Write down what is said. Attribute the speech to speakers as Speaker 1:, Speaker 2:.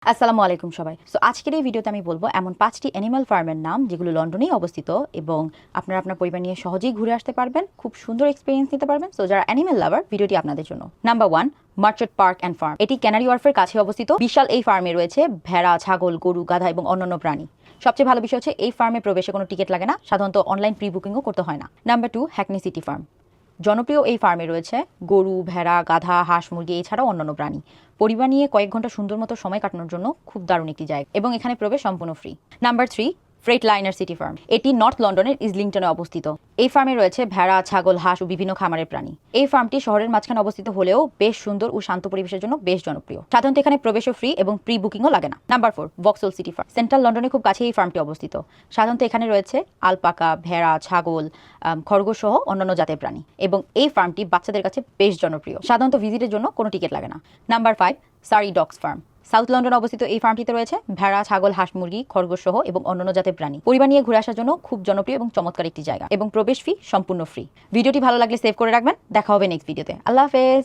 Speaker 1: আসসালামু আলাইকুম সবাই। সো আজকের এই ভিডিওতে আমি বলবো এমন 5টি অ্যানিমাল ফার্মের নাম যেগুলো লন্ডনেই অবস্থিত এবং আপনারা আপনার পরিবার নিয়ে সহজেই ঘুরে আসতে পারবেন, খুব সুন্দর এক্সপিরিয়েন্স নিতে পারবেন। সো যারা অ্যানিমাল লাভার, ভিডিওটি আপনাদের জন্য। Number 1, Mudchute Park and Farm. এটি ক্যানারি ওয়ার্ফের কাছে অবস্থিত। বিশাল এই ফার্মে রয়েছে ভেড়া, ছাগল, গরু, গাধা এবং অন্যান্য প্রাণী। সবচেয়ে ভালো বিষয় হচ্ছে এই ফার্মে প্রবেশে কোনো টিকিট লাগে না, সাধারণত অনলাইন প্রি বুকিংও করতে হয় না। Number 2, Hackney city farm. জনপ্রিয় এই ফার্মে রয়েছে গরু, ভেড়া, গাধা, হাঁস, মুরগি এছাড়াও অন্যান্য প্রাণী। পরিবার নিয়ে কয়েক ঘন্টা সুন্দর মতো সময় কাটানোর জন্য খুব দারুণ একটি জায়গা এবং এখানে প্রবেশ সম্পূর্ণ free. Number 3, freight liner city farm. এটি নর্থ লন্ডনের ইজলিংটনে অবস্থিত। এই ফার্মে রয়েছে ভেড়া, ছাগল, হাঁস ও বিভিন্ন খামারের প্রাণী। এই ফার্মটি শহরের মাঝখানে অবস্থিত হলেও বেশ সুন্দর ও শান্ত পরিবেশের জন্য বেশ জনপ্রিয়। সাধারণত এখানে প্রবেশও ফ্রি এবং প্রি বুকিংও লাগে না। Number 4, Vauxhall City Farm. Central লন্ডনে খুব কাছে এই ফার্মটি অবস্থিত। সাধারণত এখানে রয়েছে আলপাকা, ভেড়া, ছাগল, খরগোশ সহ অন্যান্য জাতের প্রাণী এবং এই ফার্মটি বাচ্চাদের কাছে বেশ জনপ্রিয়। সাধারণত ভিজিটের জন্য কোনো টিকিট লাগে না। নাম্বার 5, সারি ডগস ফার্ম। সাউথ লন্ডনে অবস্থিত এই ফার্মটিতে রয়েছে ভেড়া, ছাগল, হাঁস, মুরগি, খরগোশ সহ এবং অন্যান্য জাতের প্রাণী। পরিবার নিয়ে ঘুরে আসার জন্য খুব জনপ্রিয় এবং চমৎকার একটি জায়গা এবং প্রবেশ ফি সম্পূর্ণ ফ্রি। ভিডিওটি ভালো লাগলে সেভ করে রাখবেন। দেখা হবে নেক্সট ভিডিওতে। আল্লাহ হাফেজ।